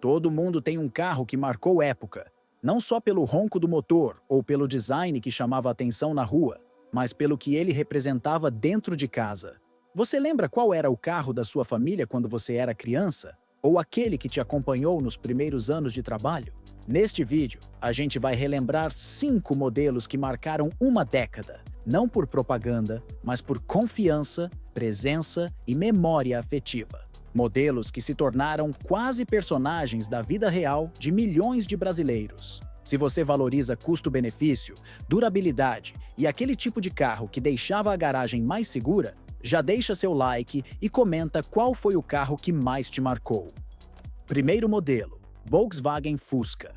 Todo mundo tem um carro que marcou época, não só pelo ronco do motor ou pelo design que chamava atenção na rua, mas pelo que ele representava dentro de casa. Você lembra qual era o carro da sua família quando você era criança? Ou aquele que te acompanhou nos primeiros anos de trabalho? Neste vídeo, a gente vai relembrar 5 modelos que marcaram uma década, não por propaganda, mas por confiança, presença e memória afetiva. Modelos que se tornaram quase personagens da vida real de milhões de brasileiros. Se você valoriza custo-benefício, durabilidade e aquele tipo de carro que deixava a garagem mais segura, já deixa seu like e comenta qual foi o carro que mais te marcou. Primeiro modelo, Volkswagen Fusca.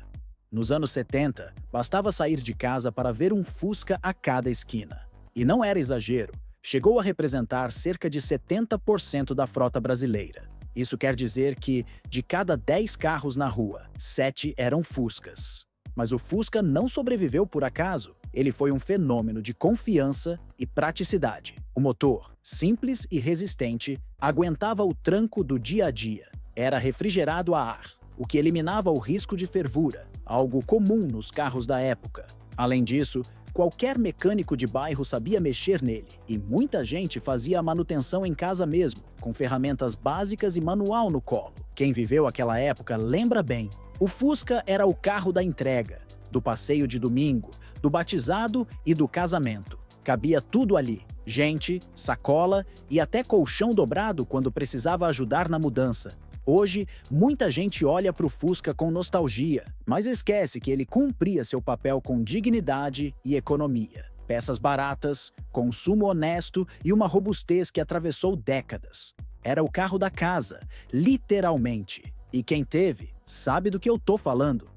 Nos anos 70, bastava sair de casa para ver um Fusca a cada esquina. E não era exagero, chegou a representar cerca de 70% da frota brasileira. Isso quer dizer que, de cada 10 carros na rua, 7 eram Fuscas. Mas o Fusca não sobreviveu por acaso. Ele foi um fenômeno de confiança e praticidade. O motor, simples e resistente, aguentava o tranco do dia a dia. Era refrigerado a ar, o que eliminava o risco de fervura, algo comum nos carros da época. Além disso, qualquer mecânico de bairro sabia mexer nele, e muita gente fazia a manutenção em casa mesmo, com ferramentas básicas e manual no colo. Quem viveu aquela época lembra bem. O Fusca era o carro da entrega, do passeio de domingo, do batizado e do casamento. Cabia tudo ali: gente, sacola e até colchão dobrado quando precisava ajudar na mudança. Hoje, muita gente olha para o Fusca com nostalgia, mas esquece que ele cumpria seu papel com dignidade e economia. Peças baratas, consumo honesto e uma robustez que atravessou décadas. Era o carro da casa, literalmente. E quem teve, sabe do que eu tô falando.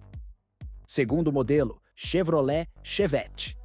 Segundo modelo, Chevrolet Chevette.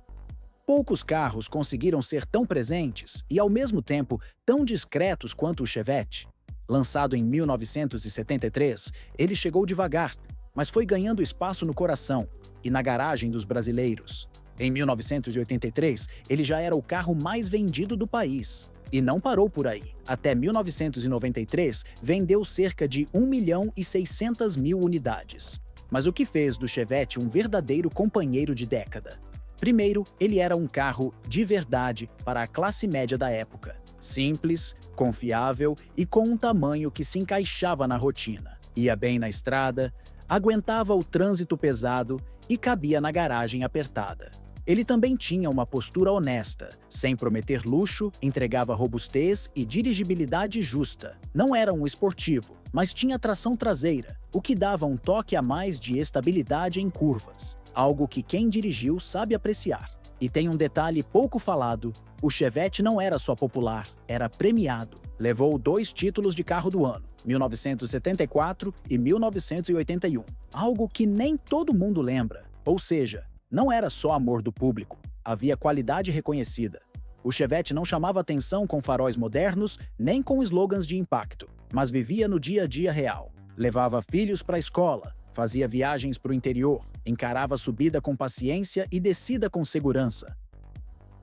Poucos carros conseguiram ser tão presentes e, ao mesmo tempo, tão discretos quanto o Chevette. Lançado em 1973, ele chegou devagar, mas foi ganhando espaço no coração e na garagem dos brasileiros. Em 1983, ele já era o carro mais vendido do país. E não parou por aí. Até 1993, vendeu cerca de 1.600.000 unidades. Mas o que fez do Chevette um verdadeiro companheiro de década? Primeiro, ele era um carro de verdade para a classe média da época. Simples, confiável e com um tamanho que se encaixava na rotina. Ia bem na estrada, aguentava o trânsito pesado e cabia na garagem apertada. Ele também tinha uma postura honesta, sem prometer luxo, entregava robustez e dirigibilidade justa. Não era um esportivo, mas tinha tração traseira, o que dava um toque a mais de estabilidade em curvas, algo que quem dirigiu sabe apreciar. E tem um detalhe pouco falado: o Chevette não era só popular, era premiado. Levou 2 títulos de carro do ano, 1974 e 1981. Algo que nem todo mundo lembra. Ou seja, não era só amor do público, havia qualidade reconhecida. O Chevette não chamava atenção com faróis modernos, nem com slogans de impacto, mas vivia no dia a dia real. Levava filhos para a escola, fazia viagens para o interior, encarava subida com paciência e descida com segurança.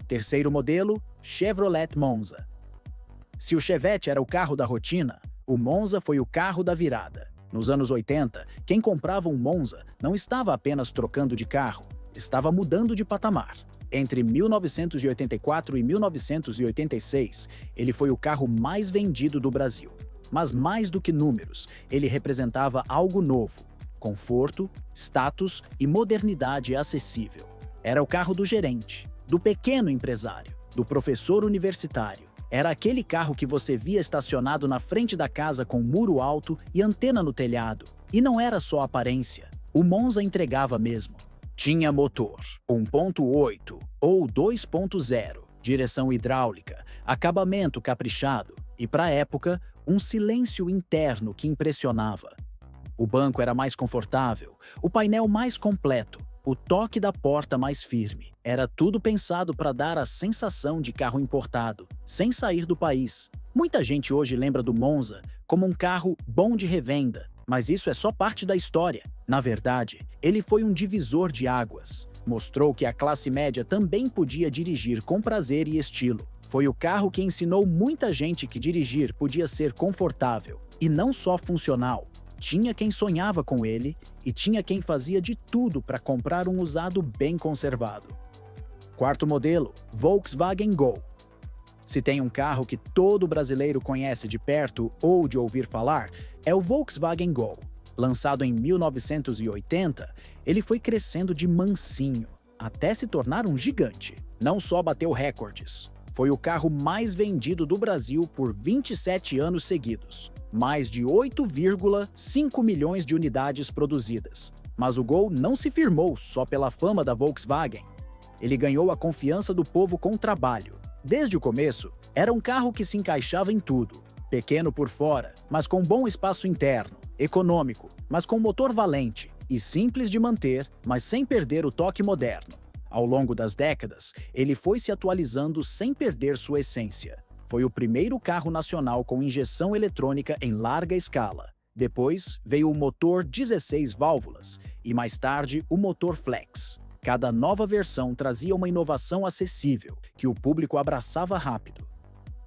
Terceiro modelo, Chevrolet Monza. Se o Chevette era o carro da rotina, o Monza foi o carro da virada. Nos anos 80, quem comprava um Monza não estava apenas trocando de carro, estava mudando de patamar. Entre 1984 e 1986, ele foi o carro mais vendido do Brasil. Mas mais do que números, ele representava algo novo: conforto, status e modernidade acessível. Era o carro do gerente, do pequeno empresário, do professor universitário. Era aquele carro que você via estacionado na frente da casa com muro alto e antena no telhado. E não era só aparência. O Monza entregava mesmo. Tinha motor 1.8 ou 2.0, direção hidráulica, acabamento caprichado e, para a época, um silêncio interno que impressionava. O banco era mais confortável, o painel mais completo, o toque da porta mais firme. Era tudo pensado para dar a sensação de carro importado, sem sair do país. Muita gente hoje lembra do Monza como um carro bom de revenda, mas isso é só parte da história. Na verdade, ele foi um divisor de águas. Mostrou que a classe média também podia dirigir com prazer e estilo. Foi o carro que ensinou muita gente que dirigir podia ser confortável, e não só funcional. Tinha quem sonhava com ele e tinha quem fazia de tudo para comprar um usado bem conservado. Quarto modelo, Volkswagen Gol. Se tem um carro que todo brasileiro conhece de perto ou de ouvir falar, é o Volkswagen Gol. Lançado em 1980, ele foi crescendo de mansinho, até se tornar um gigante. Não só bateu recordes, foi o carro mais vendido do Brasil por 27 anos seguidos. Mais de 8,5 milhões de unidades produzidas. Mas o Gol não se firmou só pela fama da Volkswagen. Ele ganhou a confiança do povo com trabalho. Desde o começo, era um carro que se encaixava em tudo. Pequeno por fora, mas com bom espaço interno. Econômico, mas com motor valente. E simples de manter, mas sem perder o toque moderno. Ao longo das décadas, ele foi se atualizando sem perder sua essência. Foi o primeiro carro nacional com injeção eletrônica em larga escala. Depois veio o motor 16 válvulas e mais tarde o motor flex. Cada nova versão trazia uma inovação acessível, que o público abraçava rápido.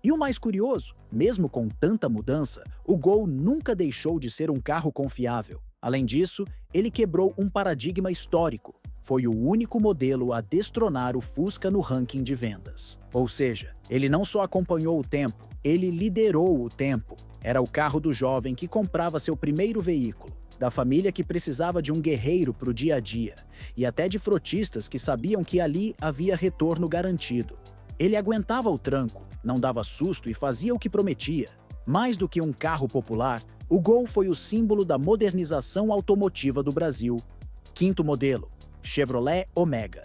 E o mais curioso, mesmo com tanta mudança, o Gol nunca deixou de ser um carro confiável. Além disso, ele quebrou um paradigma histórico. Foi o único modelo a destronar o Fusca no ranking de vendas. Ou seja, ele não só acompanhou o tempo, ele liderou o tempo. Era o carro do jovem que comprava seu primeiro veículo, da família que precisava de um guerreiro para o dia a dia, e até de frotistas que sabiam que ali havia retorno garantido. Ele aguentava o tranco, não dava susto e fazia o que prometia. Mais do que um carro popular, o Gol foi o símbolo da modernização automotiva do Brasil. Quinto modelo, Chevrolet Omega.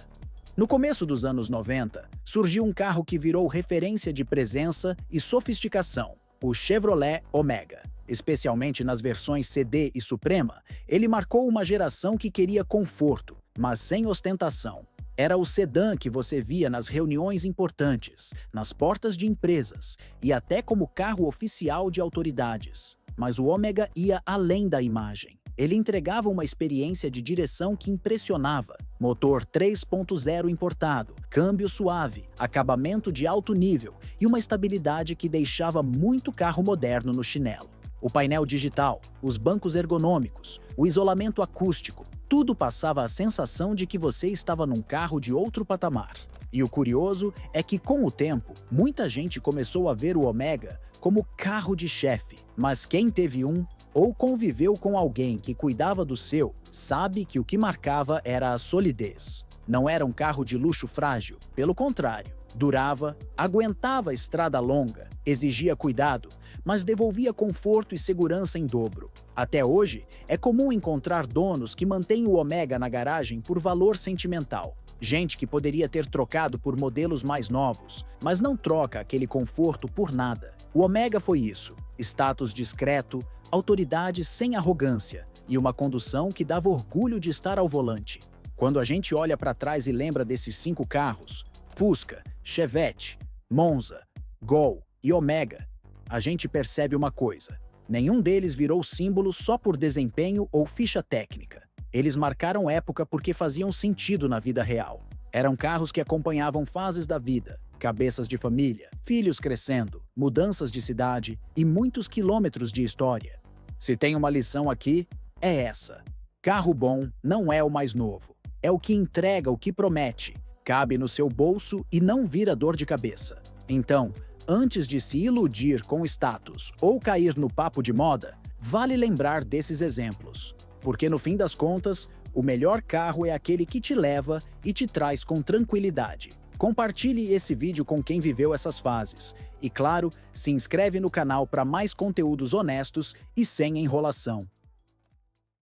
No começo dos anos 90, surgiu um carro que virou referência de presença e sofisticação, o Chevrolet Omega. Especialmente nas versões CD e Suprema, ele marcou uma geração que queria conforto, mas sem ostentação. Era o sedã que você via nas reuniões importantes, nas portas de empresas e até como carro oficial de autoridades. Mas o Omega ia além da imagem. Ele entregava uma experiência de direção que impressionava. Motor 3.0 importado, câmbio suave, acabamento de alto nível e uma estabilidade que deixava muito carro moderno no chinelo. O painel digital, os bancos ergonômicos, o isolamento acústico, tudo passava a sensação de que você estava num carro de outro patamar. E o curioso é que, com o tempo, muita gente começou a ver o Omega como carro de chefe. Mas quem teve um ou conviveu com alguém que cuidava do seu, sabe que o que marcava era a solidez. Não era um carro de luxo frágil, pelo contrário. Durava, aguentava a estrada longa, exigia cuidado, mas devolvia conforto e segurança em dobro. Até hoje, é comum encontrar donos que mantêm o Omega na garagem por valor sentimental. Gente que poderia ter trocado por modelos mais novos, mas não troca aquele conforto por nada. O Omega foi isso: status discreto, autoridade sem arrogância e uma condução que dava orgulho de estar ao volante. Quando a gente olha para trás e lembra desses 5 carros, Fusca, Chevette, Monza, Gol e Omega, a gente percebe uma coisa: nenhum deles virou símbolo só por desempenho ou ficha técnica. Eles marcaram época porque faziam sentido na vida real. Eram carros que acompanhavam fases da vida, cabeças de família, filhos crescendo, mudanças de cidade e muitos quilômetros de história. Se tem uma lição aqui, é essa: carro bom não é o mais novo, é o que entrega o que promete, cabe no seu bolso e não vira dor de cabeça. Então, antes de se iludir com status ou cair no papo de moda, vale lembrar desses exemplos. Porque no fim das contas, o melhor carro é aquele que te leva e te traz com tranquilidade. Compartilhe esse vídeo com quem viveu essas fases. E claro, se inscreve no canal para mais conteúdos honestos e sem enrolação.